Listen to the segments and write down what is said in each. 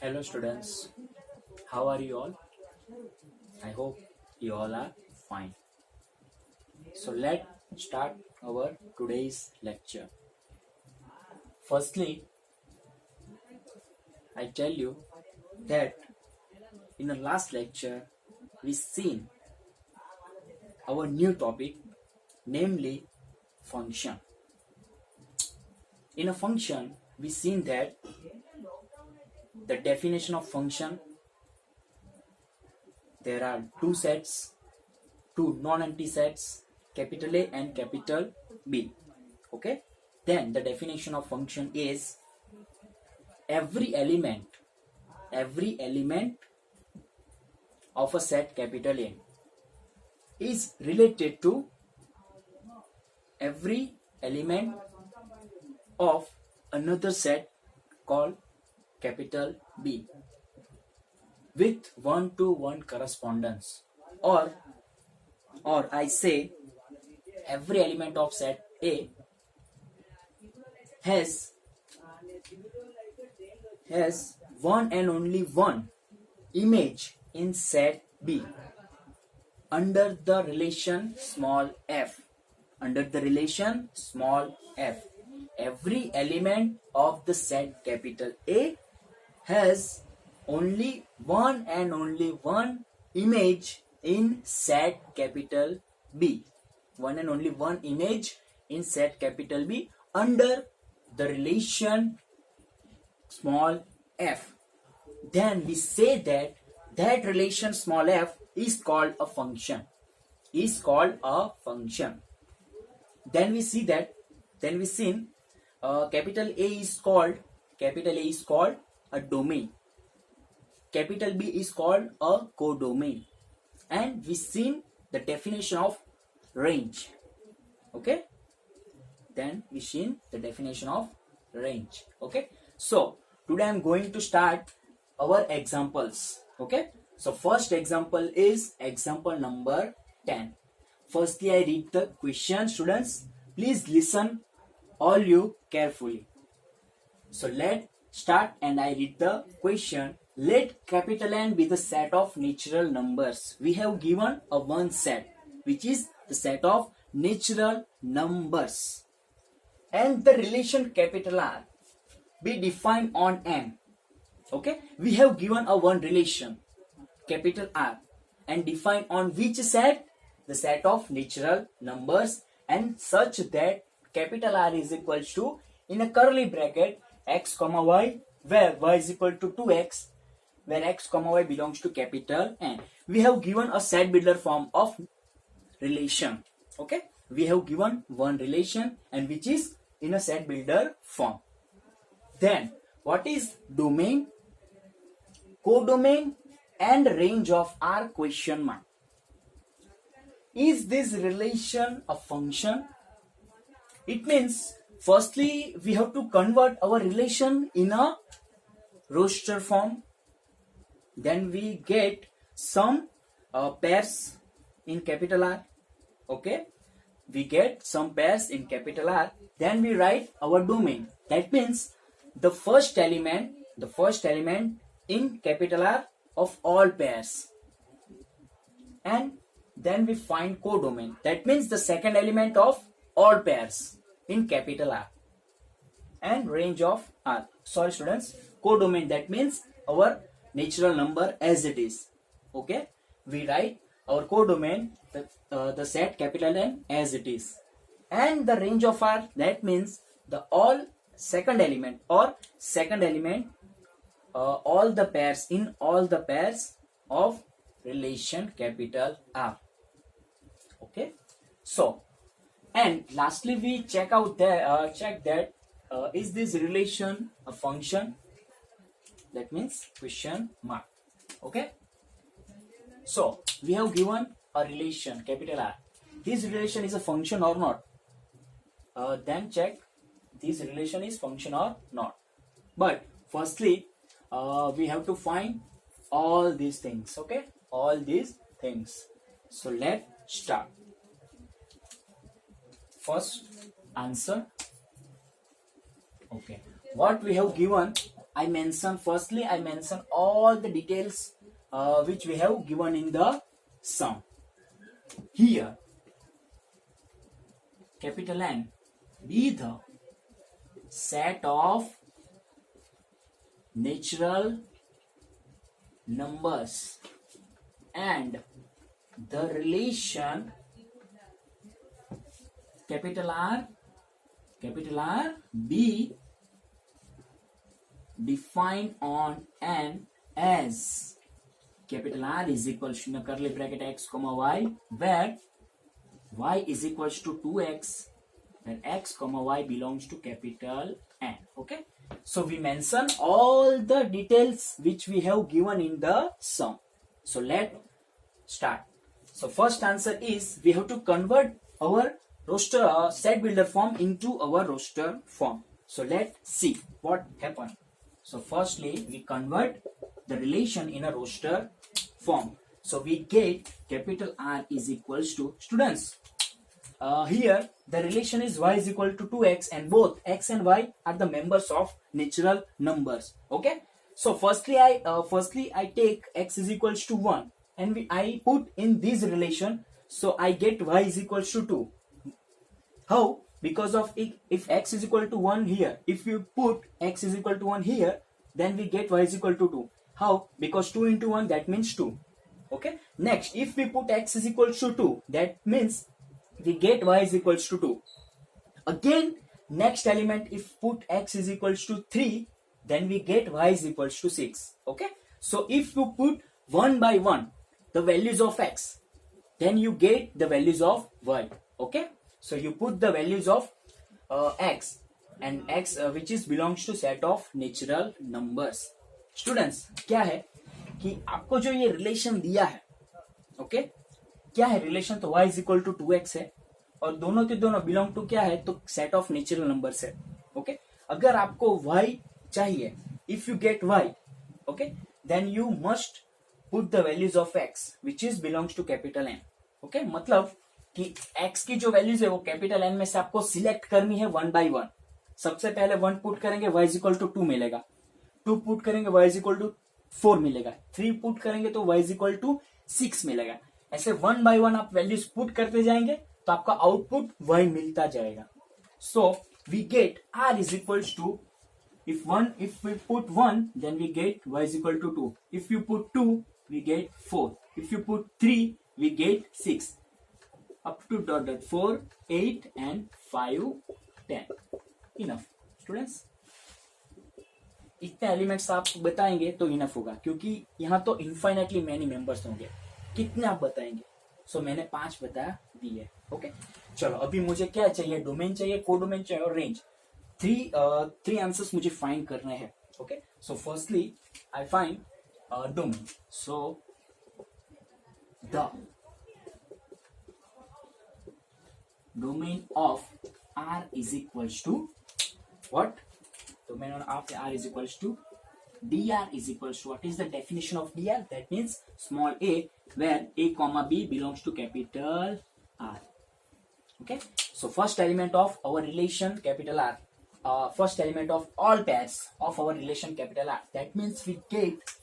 Hello students, how are you all? I hope you all are fine. So let's start our today's lecture. Firstly, I tell you that in the last lecture we seen our new topic, namely function. In a function, we seen that the definition of function, there are two sets, two non-empty sets, capital A and capital B. Okay, then the definition of function is every element of a set capital A is related to every element of another set called capital B with one-to-one correspondence, or I say every element of set A has one and only one image in set B under the relation small f. Under the relation small f, every element of the set capital A has only one and only one image in set capital B. One and only one image in set capital B under the relation small f. Then we say that that relation small f is called a function. Then we see that capital A is called a domain. Capital B is called a codomain, and we seen the definition of range. Okay, then we seen the definition of range. Okay, so today I am going to start our examples. Okay, so first example is example number 10. Firstly, I read the question. Students, please listen all you carefully. So let's start and I read the question. Let capital N be the set of natural numbers. We have given a one set, which is the set of natural numbers. And the relation capital R be defined on N. Okay, we have given a one relation, capital R, and defined on which set? The set of natural numbers, and such that capital R is equal to, in a curly bracket, x comma y, where y is equal to 2x, where x comma y belongs to capital N. We have given a set builder form of relation. Okay, we have given one relation and which is in a set builder form. Then what is domain, codomain, and range of R question mark? Is this relation a function? It means firstly we have to convert our relation in a roster form. Then we get some pairs in capital R. Okay, we get some pairs in capital R. Then we write our domain. That means the first element in capital R of all pairs. And then we find codomain. That means the second element of all pairs in capital R. And range of R. Sorry students, codomain, that means our natural number as it is. Okay, we write our codomain, the set capital N as it is. And the range of R, that means the all second element all the pairs in all the pairs of relation capital R. Okay, so and lastly we check that is this relation a function? That means question mark. Okay, so we have given a relation capital R. This relation is a function or not? Then check this relation is function or not. But firstly we have to find all these things. Okay, all these things. So let's start. First answer. Okay, what we have given I mention all the details which we have given in the sum. Here, capital N be the set of natural numbers and the relation capital R be defined on N as capital R is equals to curly bracket x comma y, where y is equals to 2x, where x comma y belongs to capital N. Okay, so we mention all the details which we have given in the sum. So let's start. So first answer is we have to convert our roster set builder form into our roster form. So let's see what happened. So firstly we convert the relation in a roster form. So we get capital R is equals to, students, here the relation is y is equal to 2x, and both x and y are the members of natural numbers. Okay, so firstly I take x is equals to 1 and I put in this relation, so I get y is equals to 2. How? Because of if x is equal to 1 here, if you put x is equal to 1 here, then we get y is equal to 2. How? Because 2 into 1, that means 2. Okay, next if we put x is equal to 2, that means we get y is equals to 2. Again, next element, if put x is equals to 3, then we get y is equals to 6. Okay, so if you put one by one the values of x, then you get the values of y. Okay, so you put the values of x, and x which is belongs to set of natural numbers. Students, क्या है कि आपको जो ये relation दिया है, okay, क्या है रिलेशन? तो y is equal to 2x है, और दोनों के दोनों बिलोंग टू क्या है? तो सेट ऑफ नेचुरल नंबर्स है. ओके, अगर आपको y चाहिए, if you get y, okay, then you must put the values of x which is belongs to capital N. Okay, मतलब कि x की जो वैल्यूज है वो कैपिटल N में से आपको सिलेक्ट करनी है वन बाई वन. सबसे पहले 1 पुट करेंगे, y इज इक्वल टू 2 मिलेगा. 2 पुट करेंगे, y इज इक्वल टू 4 मिलेगा. 3 पुट करेंगे तो y इज इक्वल टू 6 मिलेगा. ऐसे वन बाय वन आप वैल्यूज पुट करते जाएंगे तो आपका आउटपुट y मिलता जाएगा. So we get r is equals to, if we put 1, then we get y is equal to 2. If you put 2, we get 4. If you put 3, we get 6. Up to dot 4, 8 and 5, 10. Enough. Students, इतने elements आप बताएंगे तो enough होगा, क्योंकि यहाँ तो infinitely many members होंगे. कितने आप बताएंगे? सो मैंने 5 बता दिए. ओके, चलो अभी मुझे क्या चाहिए? डोमेन चाहिए, कोडोमेन चाहिए और रेंज. थ्री आंसर्स मुझे फाइंड करने हैं. Okay, so firstly I find domain. So the domain of R is equals to what? Domain of R is equals to dr is equals to, what is the definition of dr? That means small a, where a comma b belongs to capital R. Okay, so first element of our relation capital R, first element of all pairs of our relation capital R. That means we get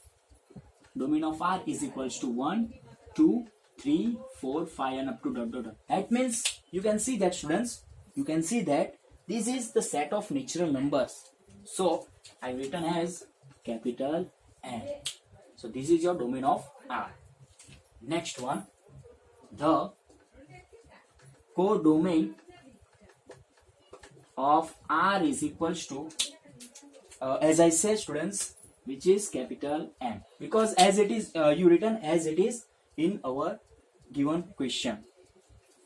domain of R is equals to 1, 2, 3, 4, 5 and up to dot dot dot. That means you can see that, students, you can see that this is the set of natural numbers. So I written as capital N. So this is your domain of R. Next one, the codomain of R is equals to, as I said, students, which is capital M, because as it is you written as it is in our given question.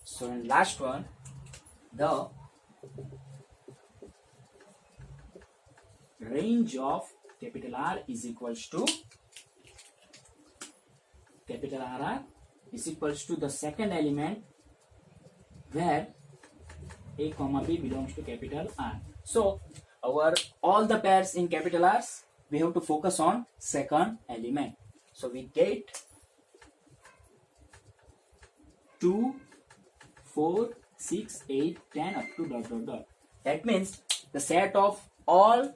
So in last one, the range of capital R is equals to capital R is equals to the second element where a comma b belongs to capital R. So our all the pairs in capital R's, we have to focus on second element. So we get 2, 4, 6, 8, 10 up to dot dot dot. That means the set of all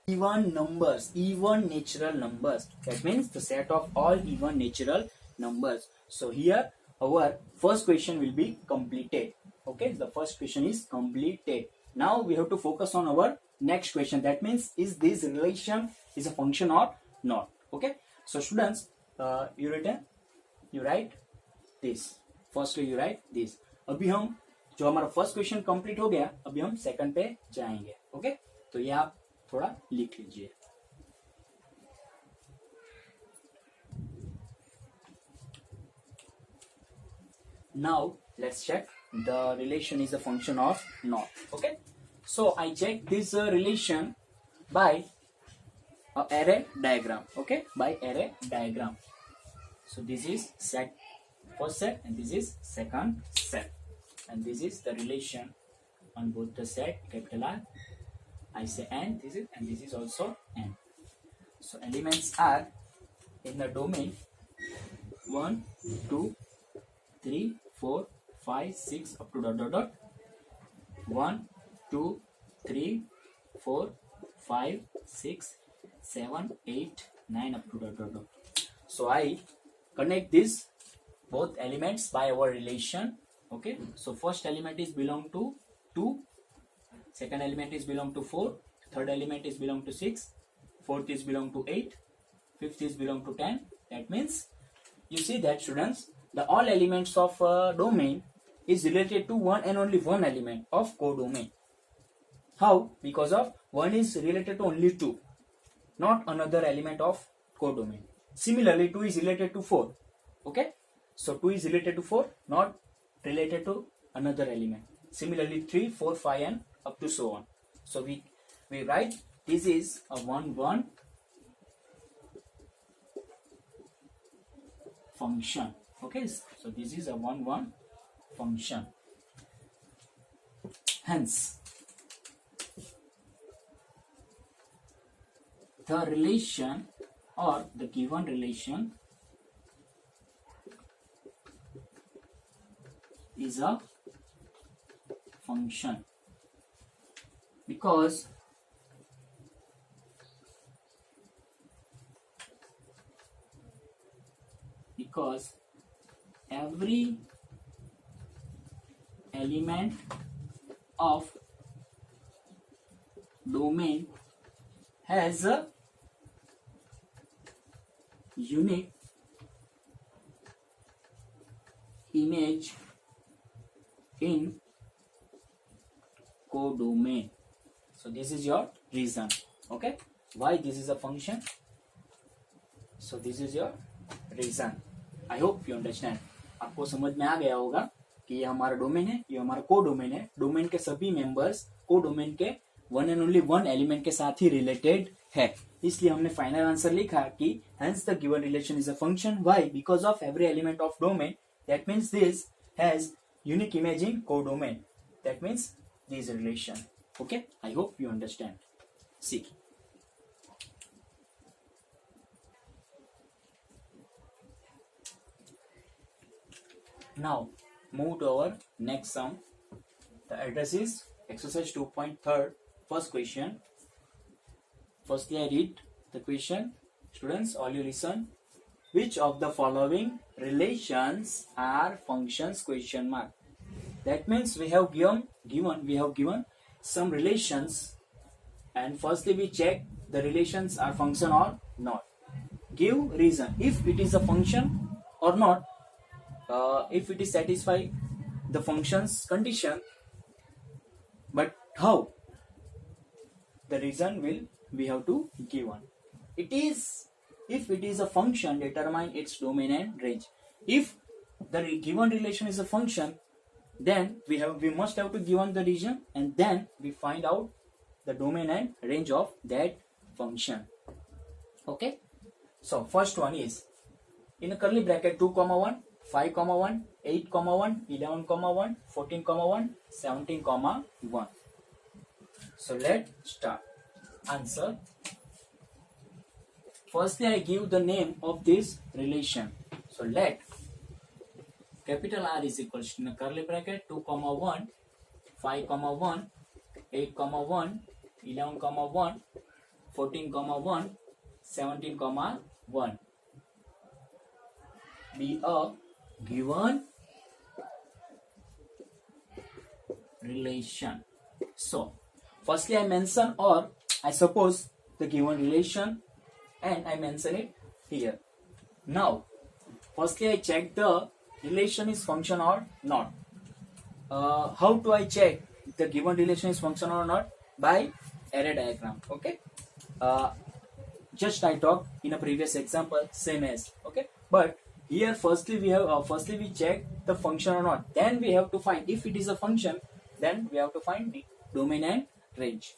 even numbers, even natural numbers. That means the set of all even natural numbers. So here our first question will be completed. Okay, the first question is completed. Now we have to focus on our next question. That means, is this relation is a function or not? Okay, so students, you write this. Firstly you write this. अभी हम जो हमारा first question complete हो गया, अभी हम second पे जाएंगे. ओके, तो ये आप थोड़ा लिख लीजिए. Now let's check the relation is a function of not. Okay, so I check this relation by array diagram. Okay, by array diagram. So this is set, first set, and this is second set, and this is the relation on both the set, capital R, I say n, this is, and this is also n. So elements are in the domain 1, 2, 3, 4, 5, 6 up to dot dot dot. 1, 2, 3, 4, 5, 6, 7, 8, 9 up to dot dot dot. So I connect these both elements by our relation. Okay, so first element is belong to 2, second element is belong to 4, third element is belong to 6, fourth is belong to 8, fifth is belong to 10. That means you see that students, the all elements of a domain is related to one and only one element of codomain. How? Because of one is related to only 2, not another element of codomain. Similarly, 2 is related to 4. Okay, so 2 is related to 4, not related to another element. Similarly, 3, 4, 5 and up to so on. So we write this is a 1 1 function. Okay, so this is a 1 1 function. Hence the relation or the given relation is a function, because every element of domain has a unique image in codomain. So this is your reason. Okay, why this is a function? So this is your reason. I hope you understand. आपको समझ में आ गया होगा कि ये हमारा domain है, ये हमारा कोडोमेन है. डोमेन के सभी मेंबर्स कोडोमेन के one and only one element के साथ ही रिलेटेड है. इसलिए हमने फाइनल आंसर लिखा कि hence the given relation is a function. Why? Because of every element of domain. That means this has unique image in codomain. That means this relation. Okay, I hope you understand. See, now move to our next sum. The address is exercise 2.3, first question. Firstly, I read the question. Students, all you listen. Which of the following relations are functions? Question mark. That means we have given some relations, and firstly we check the relations are function or not. Give reason if it is a function or not. If it is satisfy the function's condition, but how? The reason will we have to give one. It is, if it is a function, determine its domain and range. If the given relation is a function, then we must have to given the region, and then we find out the domain and range of that function. Okay, so first one is in a curly bracket 2, 1, 5, 1, 8, 1, 11, 1, 14, 1, 17, 1. So let's start. Answer. Firstly, I give the name of this relation. So let capital R is equals to in a curly bracket 2, 1, 5, 1, 8, 1, 11, 1, 14, 1, 17, 1 be a given relation. So firstly I mention, or I suppose the given relation, and I mention it here. Now firstly I check the relation is function or not. How do I check the given relation is function or not? By array diagram. Okay, just I talked in a previous example, same as, okay, but here firstly we check the function or not, then we have to find, if it is a function then we have to find the domain and range.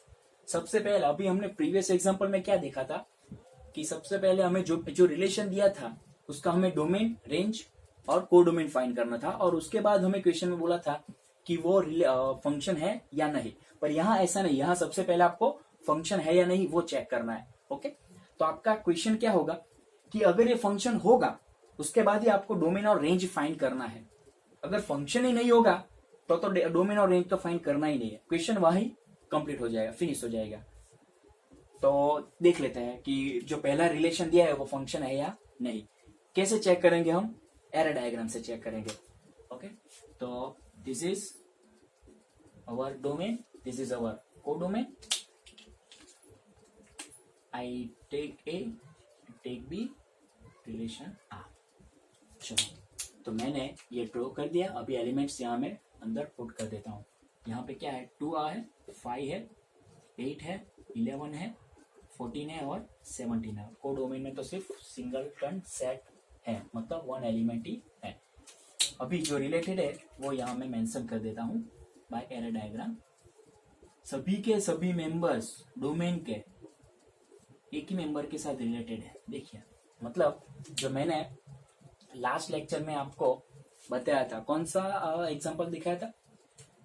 सबसे पहले अभी हमने previous example में क्या देखा था कि सबसे पहले हमें जो रिलेशन दिया था उसका हमें डोमेन, रेंज और कोडोमेन फाइंड करना था, और उसके बाद हमें क्वेश्चन में बोला था कि वो फंक्शन है या नहीं। पर यहाँ ऐसा नहीं, यहाँ सबसे पहले आपको फंक्शन है या नहीं वो चेक करना है। ओके, तो आपका क्वेश्चन क्या होगा कि अगर ये फंक्शन होगा उसके बाद ही आपको डोमेन और रेंज फाइंड करना है। अगर फंक्शन ही नहीं होगा तो डोमेन और रेंज तो फाइंड करना ही नहीं है, क्वेश्चन वहीं कंप्लीट हो जाएगा, फिनिश हो जाएगा। तो देख लेते हैं कि जो पहला रिलेशन दिया है वो फंक्शन है या नहीं। कैसे चेक करेंगे हम? एरे डायग्राम से चेक करेंगे। ओके, तो this is our domain, this is our codomain. I take A, take B, relation आ। चलो, तो मैंने ये ड्रॉ कर दिया। अभी एलिमेंट्स यहाँ में अंदर पुट कर देता हूँ। यहाँ पे क्या है, 2 है, 5 है, 8 है, 11 है, 14 है और 17 है। कोडोमेन में तो सिर्फ सिंगल टर्न सेट है, मतलब 1 एलिमेंट ही है। अभी जो रिलेटेड है वो यहाँ में मेंशन कर देता हूँ बाय एरे डायग्राम। सभी के सभी मेंबर्स डोमेन के एक ही मेंबर के साथ रिलेटेड है। देखिए, मतलब जो मैंने लास्ट लेक्चर में आपको बताया था, कौन सा एग्जांपल दिखाया था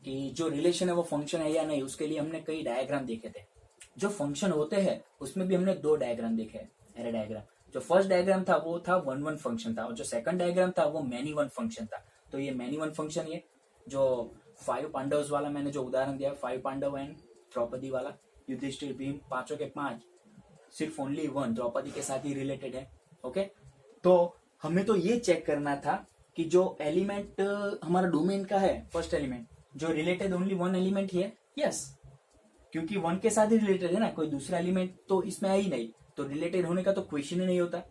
कि जो रिलेशन है वो फंक्शन है या नहीं, उसके लिए हमने कई डायग्राम देखे थे। जो फंक्शन होते हैं उसमें भी हमने 2 डायग्राम देखे, एरे डायग्राम। जो फर्स्ट डायग्राम था वो था 1-1 फंक्शन था, और जो सेकंड डायग्राम था वो मैनी वन फंक्शन था। तो ये मैनी वन फंक्शन, ये जो 5 पांडव वाला मैंने जो उदाहरण दिया, 5 पांडव एंड द्रौपदी वाला, युधिष्ठिर, भीम, पांचों के 5, सिर्फ ओनली 1 द्रौपदी के साथ ही रिलेटेड है। ओके, तो हमें तो ये चेक करना था कि जो एलिमेंट हमारा डोमेन का है, फर्स्ट एलिमेंट जो रिलेटेड ओनली 1 एलिमेंट ही है। यस, क्योंकि 1 के साथ ही रिलेटेड है ना, कोई दूसरा एलिमेंट तो इसमें है ही नहीं, तो रिलेटेड होने का तो क्वेश्चन ही नहीं होता।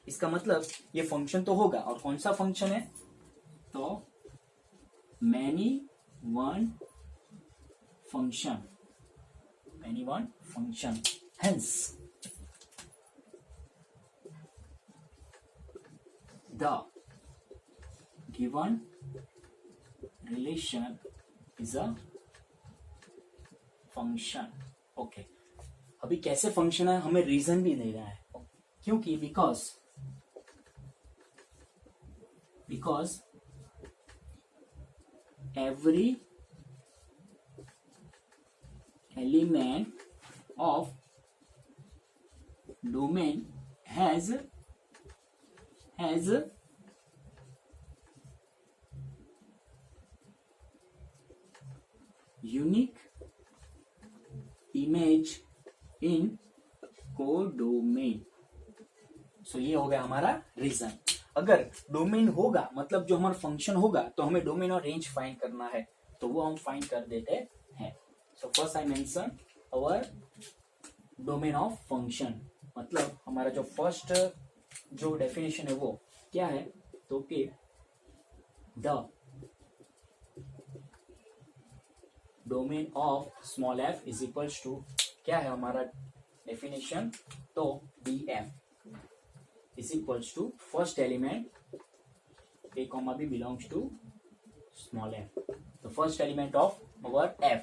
इसका मतलब ये फंक्शन तो होगा, और कौन सा फंक्शन है, तो many one function, many one function. Hence the given relation is a function. Okay, अभी कैसे फंक्शन है हमें रीजन भी दे रहा है, क्योंकि because every element of domain has unique image in codomain. सो ये हो गया हमारा रीजन। अगर डोमेन होगा मतलब जो हमारा फंक्शन होगा, तो हमें डोमेन और रेंज फाइंड करना है, तो वो हम फाइंड कर देते हैं। So first I mention our domain of function, मतलब हमारा जो फर्स्ट जो डेफिनेशन है वो क्या है, तो कि the domain of small f is equals to, क्या है हमारा डेफिनेशन, तो df is equals to first element a, b belongs to small f, तो first element of our f।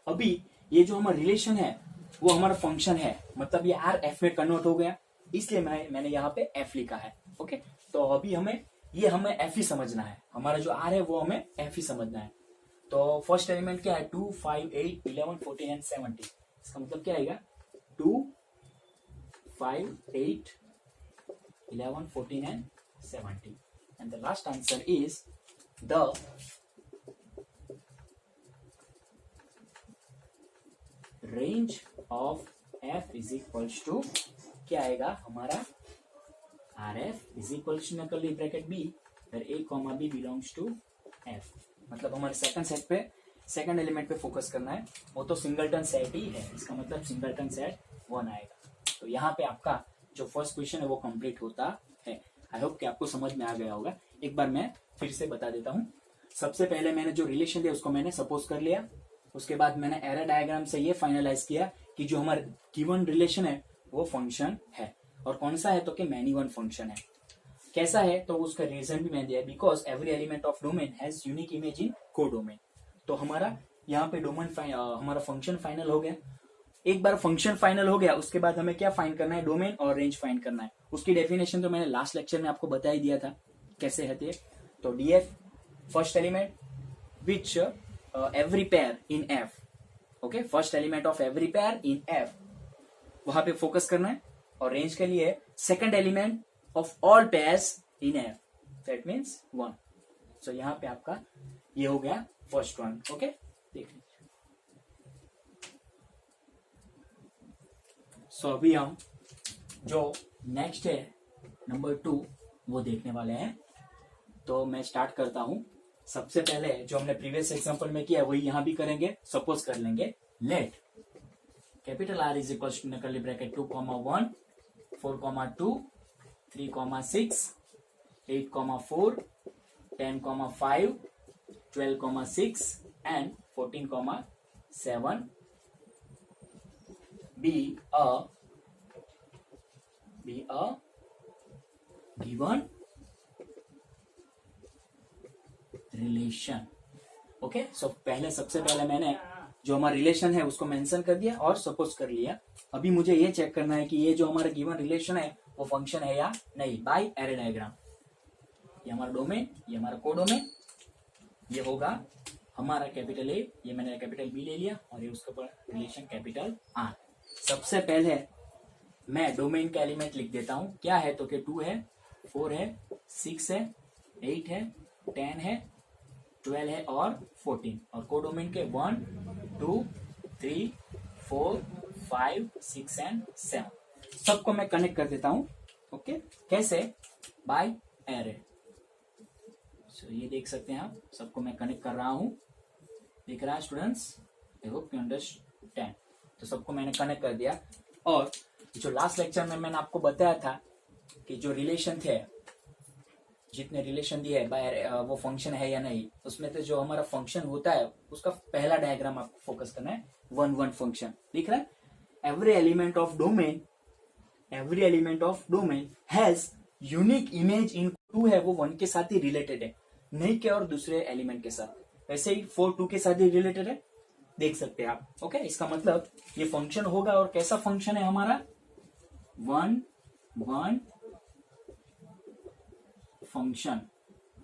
अभी ये जो हमारा रिलेशन है वो हमारा फंक्शन है, मतलब ये r f में कन्वर्ट हो गया, इसलिए मैंने यहाँ पे f लिखा है। ओके, तो अभी हमें f ही समझना है, हमारा जो r है वो हमें f ही समझना है। तो फर्स्ट एलिमेंट क्या है, 2, 5, 8, 11, 14 एंड 17। इसका मतलब क्या आएगा, 2, 5, 8, 11, 14 and 17, and the last answer is the range of F is equals to क्या आएगा हमारा R F is equals to curly bracket B where A comma B belongs to F. मतलब हमारे सेकंड एलिमेंट पे फोकस करना है, वो तो सिंगलटन सेट ही है, इसका मतलब सिंगलटन सेट 1 आएगा। तो यहाँ पे आपका जो फर्स्ट क्वेश्चन है वो कंप्लीट होता है। आई होप कि आपको समझ में आ गया होगा। एक बार मैं फिर से बता देता हूँ। सबसे पहले मैंने जो रिलेशन दिया उसको मैंने सपोज कर लिया, उसके बाद मैंने एरर डायग्राम से ये फाइनलाइज किया कि जो हमारा गिवन रिलेशन है वो फंक्शन है, और कौन सा है तो कि मैनी वन फंक्शन है। कैसा है तो उसका रीजन भी मैंने दिया, because every element of domain has unique image in को डोमेन। तो हमारा यहाँ पे हमारा फंक्शन फाइनल हो गया। एक बार फंक्शन फाइनल हो गया उसके बाद हमें क्या फाइंड करना है, डोमेन और रेंज फाइंड करना है। उसकी डेफिनेशन तो मैंने लास्ट लेक्चर में आपको बता ही दिया था कैसे है ये। तो DF first element which every pair in F, okay, first element of every pair in F, वहां पे फोकस करना है। और रेंज के लिए second element of all pairs in F, that means 1। सो यहाँ पे आपका ये हो गया फर्स्ट वन। ओके, देख लीजिए। सो अभी हम जो नेक्स्ट है नंबर 2 वो देखने वाले हैं। तो मैं स्टार्ट करता हूं। सबसे पहले जो हमने प्रीवियस एग्जांपल में किया वही यहां भी करेंगे। सपोज कर लेंगे let capital R is equal to curly bracket 2,1 4,2 3,6 8,4 10,5 12,6 and 14,7 be a given relation. Okay, so पहले सबसे पहले मैंने जो हमारा रिलेशन है उसको मेंशन कर दिया और सपोज कर लिया। अभी मुझे ये चेक करना है कि ये जो हमारा गिवन रिलेशन है वो फंक्शन है या नहीं बाय एरे डायग्राम। ये हमारा डोमेन, ये हमारा कोडोमेन, ये होगा हमारा कैपिटल ए, ये मैंने कैपिटल बी ले लिया और ये उसके ऊपर रिलेशन कैपिटल आर। सबसे पहले मैं डोमेन का एलिमेंट लिख देता हूं। क्या है तो कि 2 है, 4 है, 6 है, 8 है, 10 है, 12 है और 14। और कोडोमेन के 1 2 3 4 5 6 एंड 7 सबको मैं कनेक्ट कर देता हूं। ओके, कैसे? Bye array. सो ये देख सकते हैं आप, सबको मैं कनेक्ट कर रहा हूं। दिख रहा है students? I hope you understand. तो सबको मैंने कनेक्ट कर दिया। और जो लास्ट लेक्चर में मैंने आपको बताया था कि जो रिलेशन थे, जितने रिलेशन दिए बाय वो फंक्शन है या नहीं, उसमें तो जो हमारा फंक्शन होता है उसका पहला डायग्राम आपको फोकस करना है। 1 1 फंक्शन दिख रहा है। Every element of domain has unique image in 2 है, वो 1 के साथ ही रिलेटेड है, नहीं के और दूसरे एलिमेंट के साथ। वैसे ही 4 2 के साथ ही रिलेटेड है, देख सकते हैं आप। ओके, इसका मतलब ये फंक्शन होगा। और कैसा फंक्शन है हमारा? 1 1 फंक्शन,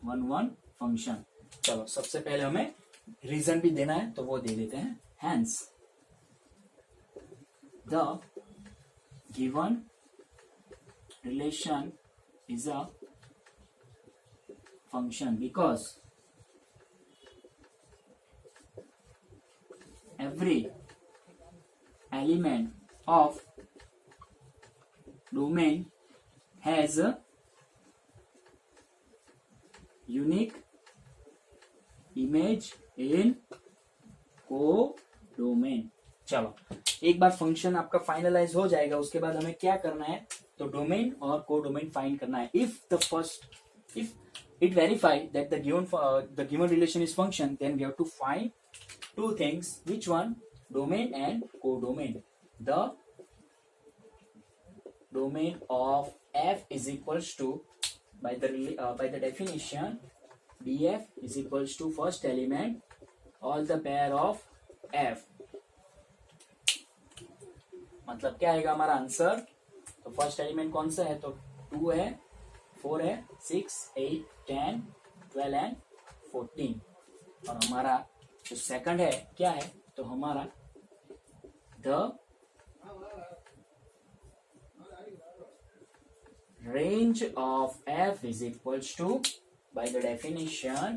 1 1 फंक्शन। चलो सबसे पहले हमें रीजन भी देना है तो वो दे देते हैं। Hence the given relation is a function because every element of domain has a unique image in co-domain। चलो एक बार फंक्शन आपका फाइनलाइज हो जाएगा उसके बाद हमें क्या करना है तो डोमेन और को डोमेन फाइंड करना है। if it verify that the given relation is function, then we have to find 2 things. Which one? Domain and codomain. The domain of f is equals to by the definition df is equals to first element all the pair of f। मतलब क्या आएगा हमारा answer? तो first element कौन सा है तो 2 है, 4 है, 6 8 10 12 एंड 14। और हमारा जो सेकंड है क्या है तो हमारा the range of f is equals to by the definition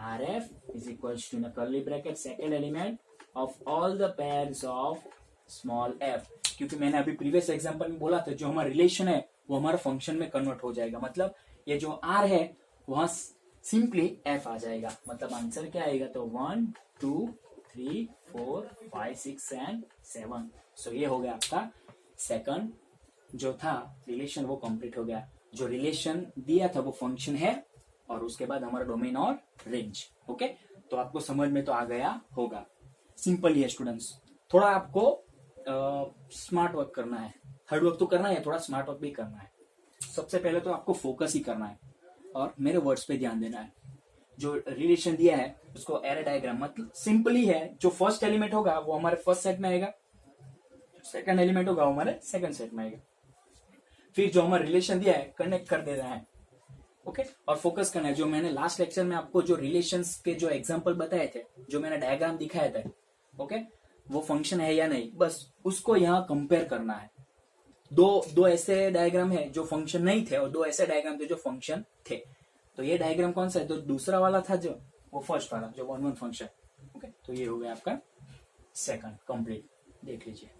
rf is equals to in a curly bracket second element of all the pairs of small F, क्योंकि मैंने अभी प्रीवियस एग्जांपल में बोला था जो हमारा रिलेशन है वो हमारा फंक्शन में कन्वर्ट हो जाएगा, मतलब ये जो आर है वहां सिंपली एफ आ जाएगा, मतलब आंसर क्या आएगा, तो 1 2 3 4 5 6 एंड 7। सो ये हो गया आपका सेकंड जो था रिलेशन, वो कंप्लीट हो गया। जो रिलेशन दिया था वो फंक्शन है और उसके बाद हमारा डोमेन और रेंज। ओके, तो आपको समझ में तो आ गया होगा। सिंपल ही है स्टूडेंट्स, थोड़ा आपको स्मार्ट वर्क करना है, हार्ड वर्क तो करना है, थोड़ा स्मार्ट वर्क भी करना है। सबसे पहले तो आपको फोकस ही करना है और मेरे वर्ड्स पे ध्यान देना है। जो रिलेशन दिया है उसको एरे डायग्राम, मतलब सिंपल ही है, जो फर्स्ट एलिमेंट होगा वो हमारे फर्स्ट सेट में आएगा, सेकंड एलिमेंट होगा वो हमारे सेकंड सेट में आएगा, फिर जो हमारा रिलेशन दिया है कनेक्ट कर देना है। ओके, और फोकस करना है। जो मैंने लास्ट लेक्चर में आपको जो रिलेशंस के जो एग्जांपल बताए थे, जो मैंने डायग्राम दिखाया था, ओके, वो फंक्शन है या नहीं, बस उसको यहाँ कंपेयर करना है। दो ऐसे डायग्राम है जो फंक्शन नहीं थे और दो ऐसे डायग्राम थे जो फंक्शन थे। तो ये डायग्राम कौन सा है, तो दूसरा वाला था जो, वो फर्स्ट वाला जो 1 1 फंक्शन। ओके, तो ये हो गया आपका सेकंड कंप्लीट, देख लीजिए।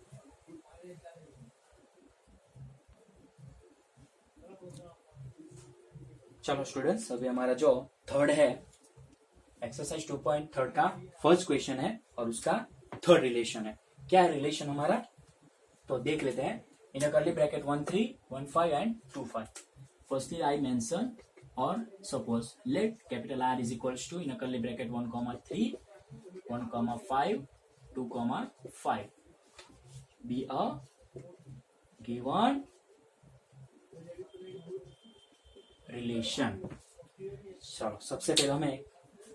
चलो स्टूडेंट्स, अभी हमारा जो थर्ड है एक्सरसाइज 2.3 का फर्स्ट क्वेश्चन है और उसका थर्ड रिलेशन है। क्या है रिलेशन हमारा, तो देख लेते हैं। In a curly bracket 1 3 1 5 and 2 5। Firstly I mention और suppose let capital R is equals to in a curly bracket 1 3 1 5 2 5 be a given relation. चलो सबसे पहले हमें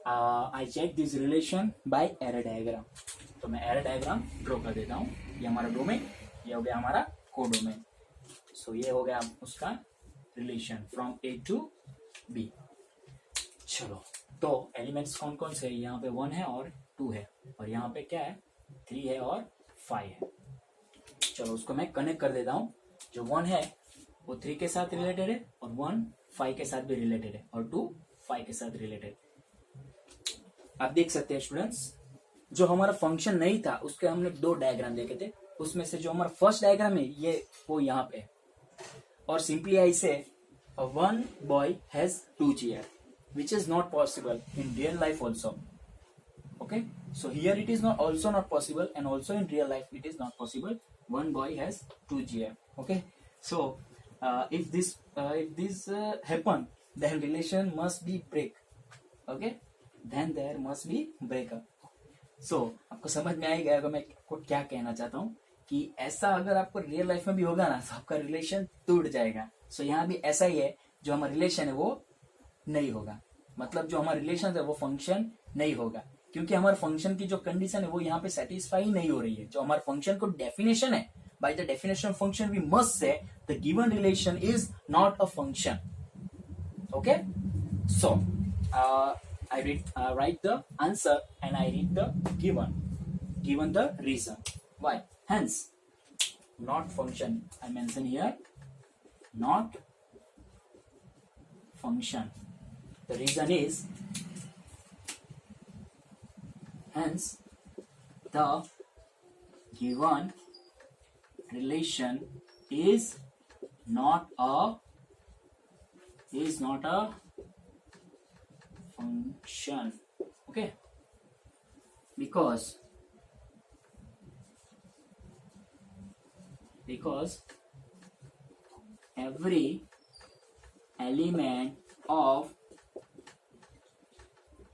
I check this relation by arrow diagram. तो मैं एरे डायग्राम ड्रॉ कर देता हूँ। ये हमारा डोमेन, ये हो गया हमारा कोडोमेन। सो ये हो गया उसका relation from A to B. चलो, तो एलिमेंट्स कौन कौन से है, यहाँ पे 1 है और 2 है, और यहाँ पे क्या है 3 है और 5 है। चलो उसको मैं कनेक्ट कर देता हूँ। जो 1 है वो 3 के साथ रिलेटेड है और 1 5 के साथ भी रिलेटेड है और 2 5 के साथ रिलेटेड। आप देख सकते हैं स्टूडेंट्स, जो हमारा फंक्शन नहीं था उसके हमने 2 डायग्राम देखे थे, उसमें से जो हमारा फर्स्ट डायग्राम है ये वो यहाँ पे है। और सिंपली आई से one boy has 2 chair which is not possible in real life also. Okay, so here it is not also not possible and also in real life it is not possible. One boy has 2 chair. Okay, so if this happen, then relation must be break. Okay, then there must be breakup. So आपको समझ में आएगा कि मैं आपको क्या कहना चाहता हूँ, कि ऐसा अगर आपको रियल लाइफ में भी होगा ना तो आपका रिलेशन टूट जाएगा। सो यहाँ भी ऐसा ही है, जो हमारा रिलेशन है वो नहीं होगा, मतलब जो हमारा रिलेशन है वो फंक्शन नहीं होगा, क्योंकि हमारे फंक्शन की जो कंडीशन है वो यहाँ पे सेटिस्फाई नहीं हो रही है। जो हमारे फंक्शन को डेफिनेशन है, by the definition of function we must say the given relation is not a function. Okay, so I write the answer and I read the given the reason why. Hence, not function. I mention here not function. The reason is, hence the given relation is not a function. Okay, because every element of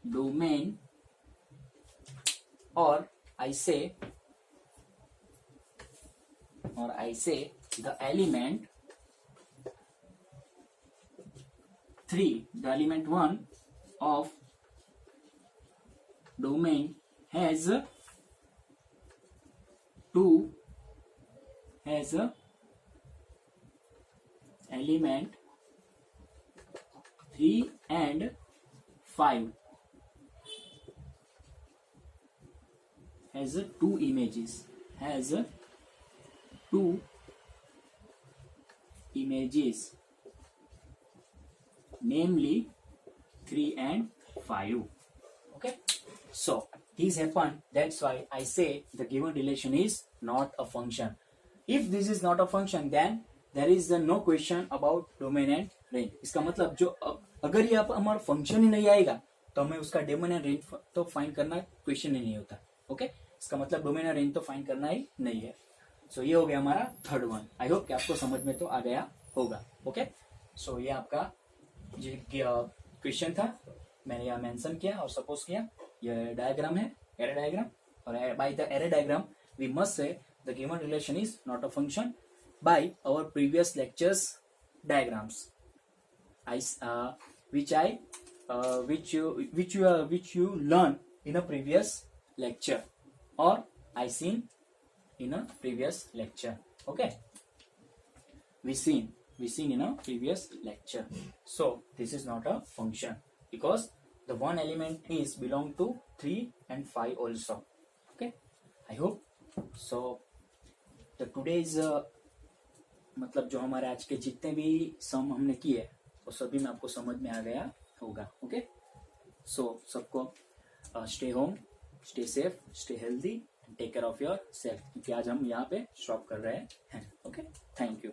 domain, or I say the element 3, the element 1 of domain has element 3 and 5 has 2 images, namely 3 and 5. Okay, so is happened, that's why I say the given relation is not a function. If this is not a function, then there is no question about domain and range. इसका मतलब जो अगर ये हमारा function ही नहीं आएगा तो हमें उसका डोमेन एंड रेंज तो फाइंड करना क्वेश्चन ही नहीं होता. ओके, इसका मतलब डोमेन और रेंज तो फाइंड करना ही नहीं है. सो ये हो गया हमारा थर्ड वन. आई होप कि आपको समझ में तो आ गया होगा. ओके, सो ये आपका क्वेश्चन था, मैंने यहाँ मेंशन किया और सपोज किया. ये डायग्राम है, एरे डायग्राम, और by the arrow diagram we must say the given relation is not a function by our previous lectures diagrams which you learn in a previous lecture or I seen in a previous lecture. Okay, we seen in a previous lecture. So this is not a function because the one element is belong to 3 and 5 also. Okay, I hope so. The today's मतलब जो हमारे आज के जितने भी सम हमने किए वो सभी में आपको समझ में आ गया होगा. ओके, सो सबको stay home, stay safe, stay healthy, take care of yourself, क्योंकि आज हम यहाँ पे स्टॉप कर रहे हैं. Okay, thank you.